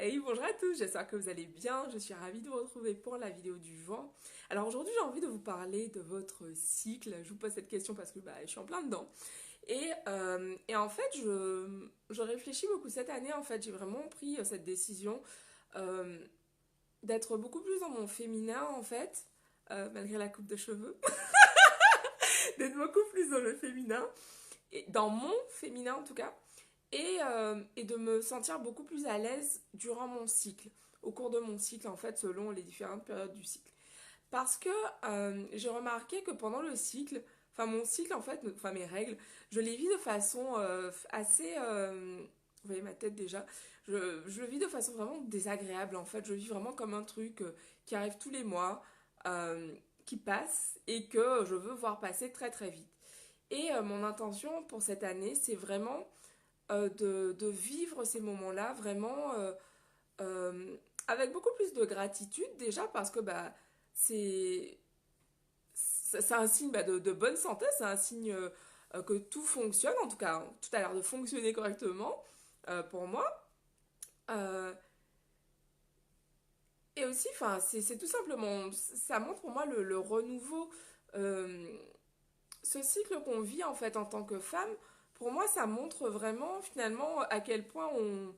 Hey, bonjour à tous, j'espère que vous allez bien. Je suis ravie de vous retrouver pour la vidéo du vent. Alors aujourd'hui, j'ai envie de vous parler de votre cycle. Je vous pose cette question parce que je suis en plein dedans. Et en fait, je réfléchis beaucoup cette année. En fait, j'ai vraiment pris cette décision euh, d'être beaucoup plus dans mon féminin, en fait, malgré la coupe de cheveux, d'être beaucoup plus dans le féminin, et dans mon féminin en tout cas. Et de me sentir beaucoup plus à l'aise durant mon cycle, au cours de mon cycle en fait, selon les différentes périodes du cycle. Parce que j'ai remarqué que pendant le cycle, enfin mon cycle en fait, enfin mes règles, je les vis de façon assez... vous voyez ma tête déjà, je le vis de façon vraiment désagréable en fait, je le vis vraiment comme un truc qui arrive tous les mois, euh, qui passe et que je veux voir passer très très vite. Et mon intention pour cette année, c'est vraiment de vivre ces moments-là vraiment euh, avec beaucoup plus de gratitude déjà parce que c'est c'est un signe de bonne santé, c'est un signe que tout fonctionne, en tout cas tout a l'air de fonctionner correctement pour moi. Euh, et aussi, enfin, c'est tout simplement, ça montre pour moi le renouveau, euh, ce cycle qu'on vit en fait en tant que femme. Pour moi, ça montre vraiment finalement à quel point on,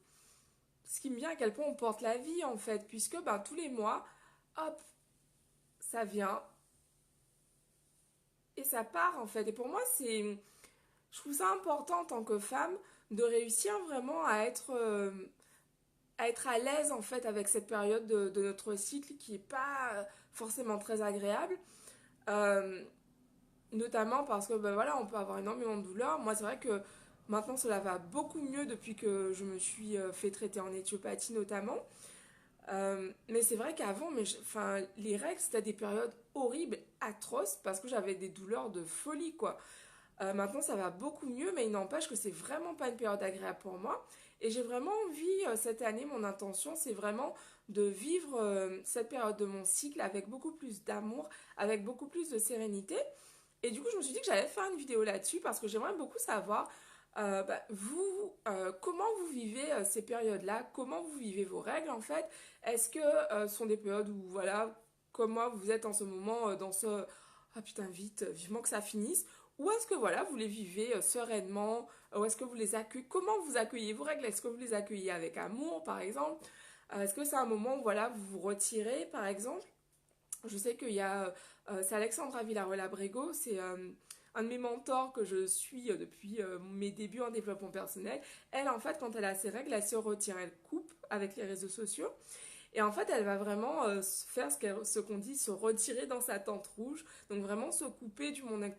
ce qui me vient à quel point on porte la vie en fait, puisque tous les mois, hop, ça vient et ça part en fait. Et pour moi, je trouve ça important en tant que femme de réussir vraiment à être à l'aise en fait avec cette période de notre cycle qui est pas forcément très agréable. Euh, Notamment parce que voilà, on peut avoir énormément de douleurs. Moi, c'est vrai que maintenant, cela va beaucoup mieux depuis que je me suis fait traiter en éthiopathie notamment. Mais c'est vrai qu'avant, enfin, les règles, c'était des périodes horribles, atroces, parce que j'avais des douleurs de folie, quoi. Maintenant, ça va beaucoup mieux, mais il n'empêche que c'est vraiment pas une période agréable pour moi. Et j'ai vraiment envie, cette année, mon intention, c'est vraiment de vivre cette période de mon cycle avec beaucoup plus d'amour, avec beaucoup plus de sérénité. Et du coup, je me suis dit que j'allais faire une vidéo là-dessus parce que j'aimerais beaucoup savoir, vous, comment vous vivez ces périodes-là, comment vous vivez vos règles en fait. Est-ce que ce sont des périodes où, voilà, comme moi, vous êtes en ce moment dans ce... Ah putain, vite, vivement que ça finisse. Ou est-ce que, voilà, vous les vivez sereinement, ou est-ce que vous les accueillez, comment vous accueillez vos règles? Est-ce que vous les accueillez avec amour, par exemple? Est-ce que c'est un moment où, voilà, vous vous retirez, par exemple? Je sais qu'il y a, c'est Alexandra Villarreal-Abrego, c'est un de mes mentors que je suis depuis mes débuts en développement personnel. Elle, en fait, quand elle a ses règles, elle se retire, elle coupe avec les réseaux sociaux. Et en fait, elle va vraiment faire ce qu'on dit, se retirer dans sa tente rouge. Donc vraiment se couper du monde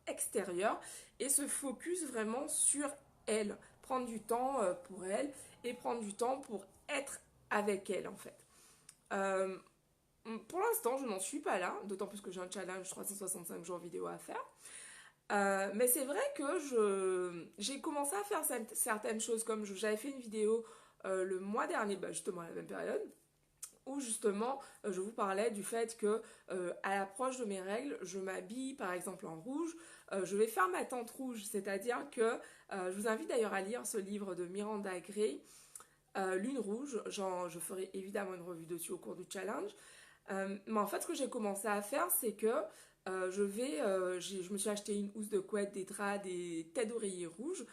extérieur et se focus vraiment sur elle. Prendre du temps pour elle et prendre du temps pour être avec elle, en fait. Euh, pour l'instant, je n'en suis pas là, d'autant plus que j'ai un challenge 365 jours vidéo à faire. Mais c'est vrai que j'ai commencé à faire certaines choses, comme j'avais fait une vidéo le mois dernier, justement à la même période, où justement je vous parlais du fait que à l'approche de mes règles, je m'habille par exemple en rouge, je vais faire ma tente rouge, c'est-à-dire que je vous invite d'ailleurs à lire ce livre de Miranda Gray, Lune rouge, je ferai évidemment une revue dessus au cours du challenge. Mais en fait, ce que j'ai commencé à faire, c'est que je me suis acheté une housse de couette, des draps, des têtes d'oreiller rouges,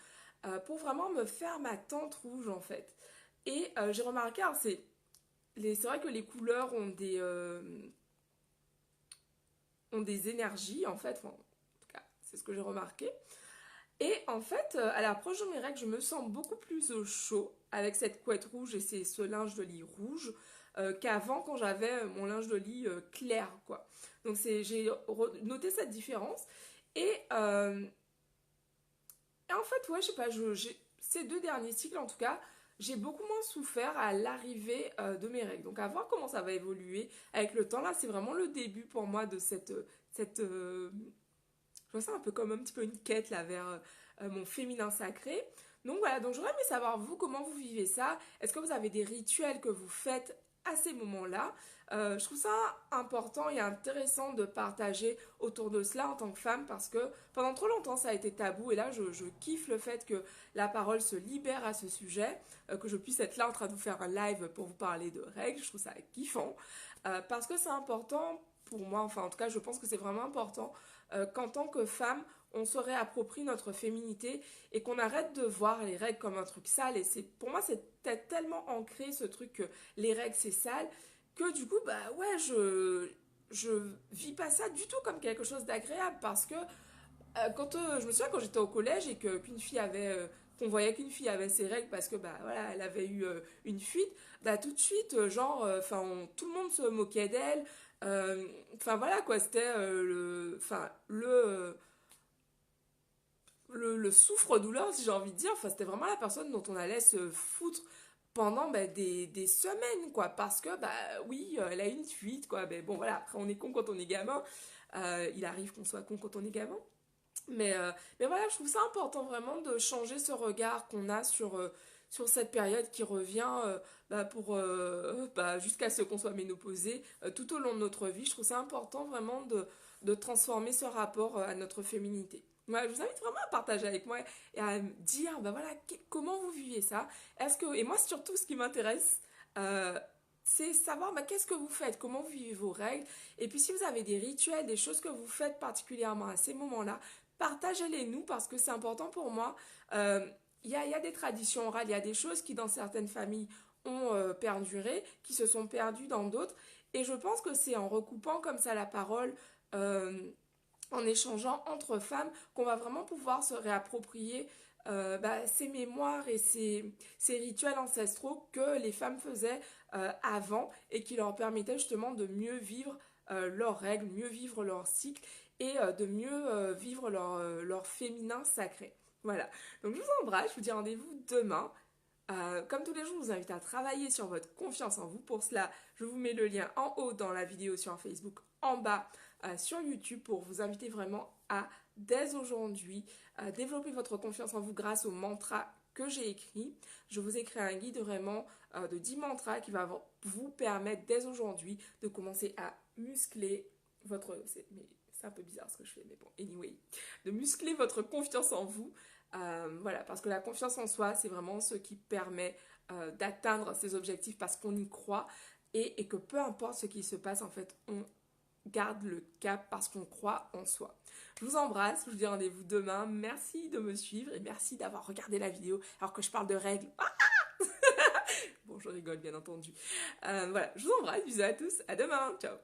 pour vraiment me faire ma tente rouge en fait. Et j'ai remarqué, alors c'est vrai que les couleurs ont des énergies en fait, enfin, en tout cas, c'est ce que j'ai remarqué. Et en fait, à l'approche de mes règles, je me sens beaucoup plus au chaud avec cette couette rouge et ce linge de lit rouge qu'avant quand j'avais mon linge de lit clair, quoi. Donc j'ai noté cette différence. Et, euh, et en fait, ouais, je sais pas, ces deux derniers cycles en tout cas, j'ai beaucoup moins souffert à l'arrivée de mes règles. Donc à voir comment ça va évoluer avec le temps. Là, c'est vraiment le début pour moi de cette je vois ça un peu comme un petit peu une quête là vers mon féminin sacré. Donc voilà, donc j'aurais aimé savoir vous comment vous vivez ça. Est-ce que vous avez des rituels que vous faites à ces moments-là. Je trouve ça important et intéressant de partager autour de cela en tant que femme parce que pendant trop longtemps ça a été tabou et là je kiffe le fait que la parole se libère à ce sujet, que je puisse être là en train de vous faire un live pour vous parler de règles, je trouve ça kiffant parce que c'est important pour moi, enfin en tout cas je pense que c'est vraiment important qu'en tant que femme on se réapproprie notre féminité et qu'on arrête de voir les règles comme un truc sale. Et c'est, pour moi, c'est tellement ancré ce truc que les règles c'est sale que du coup, bah ouais, je vis pas ça du tout comme quelque chose d'agréable parce que je me souviens quand j'étais au collège et qu'une fille avait. Qu'on voyait qu'une fille avait ses règles parce que bah voilà elle avait eu une fuite, bah tout de suite tout le monde se moquait d'elle, enfin voilà quoi, c'était le souffre-douleur, si j'ai envie de dire. Enfin, c'était vraiment la personne dont on allait se foutre pendant bah, des semaines, quoi. Parce que, bah oui, elle a une fuite, quoi. Mais bon, voilà, après, on est con quand on est gamin. Il arrive qu'on soit con quand on est gamin. Mais voilà, je trouve ça important vraiment de changer ce regard qu'on a sur cette période qui revient jusqu'à ce qu'on soit ménopausé tout au long de notre vie. Je trouve ça important vraiment de transformer ce rapport à notre féminité. Moi, je vous invite vraiment à partager avec moi et à me dire, bah voilà, comment vous vivez ça. Et moi, surtout, ce qui m'intéresse, c'est savoir bah, qu'est-ce que vous faites, comment vous vivez vos règles. Et puis, si vous avez des rituels, des choses que vous faites particulièrement à ces moments-là, partagez-les nous parce que c'est important pour moi. Il y a des traditions orales, il y a des choses qui dans certaines familles ont perduré, qui se sont perdues dans d'autres. Et je pense que c'est en recoupant comme ça la parole, euh, en échangeant entre femmes, qu'on va vraiment pouvoir se réapproprier ces mémoires et ces rituels ancestraux que les femmes faisaient avant et qui leur permettaient justement de mieux vivre leurs règles, mieux vivre leur cycle et de mieux vivre leur féminin sacré. Voilà, donc je vous embrasse, je vous dis rendez-vous demain. Comme tous les jours, je vous invite à travailler sur votre confiance en vous. Pour cela, je vous mets le lien en haut dans la vidéo sur Facebook, en bas sur YouTube pour vous inviter vraiment à, dès aujourd'hui, développer votre confiance en vous grâce aux mantras que j'ai écrits. Je vous ai créé un guide vraiment de 10 mantras qui va vous permettre dès aujourd'hui de commencer à muscler votre... C'est un peu bizarre ce que je fais, mais bon, anyway. De muscler votre confiance en vous. Voilà, parce que la confiance en soi, c'est vraiment ce qui permet d'atteindre ses objectifs parce qu'on y croit et que peu importe ce qui se passe, en fait, on garde le cap parce qu'on croit en soi. Je vous embrasse, je vous dis rendez-vous demain. Merci de me suivre et merci d'avoir regardé la vidéo alors que je parle de règles. Bon, je rigole bien entendu. Voilà, je vous embrasse, bisous à tous, à demain, ciao.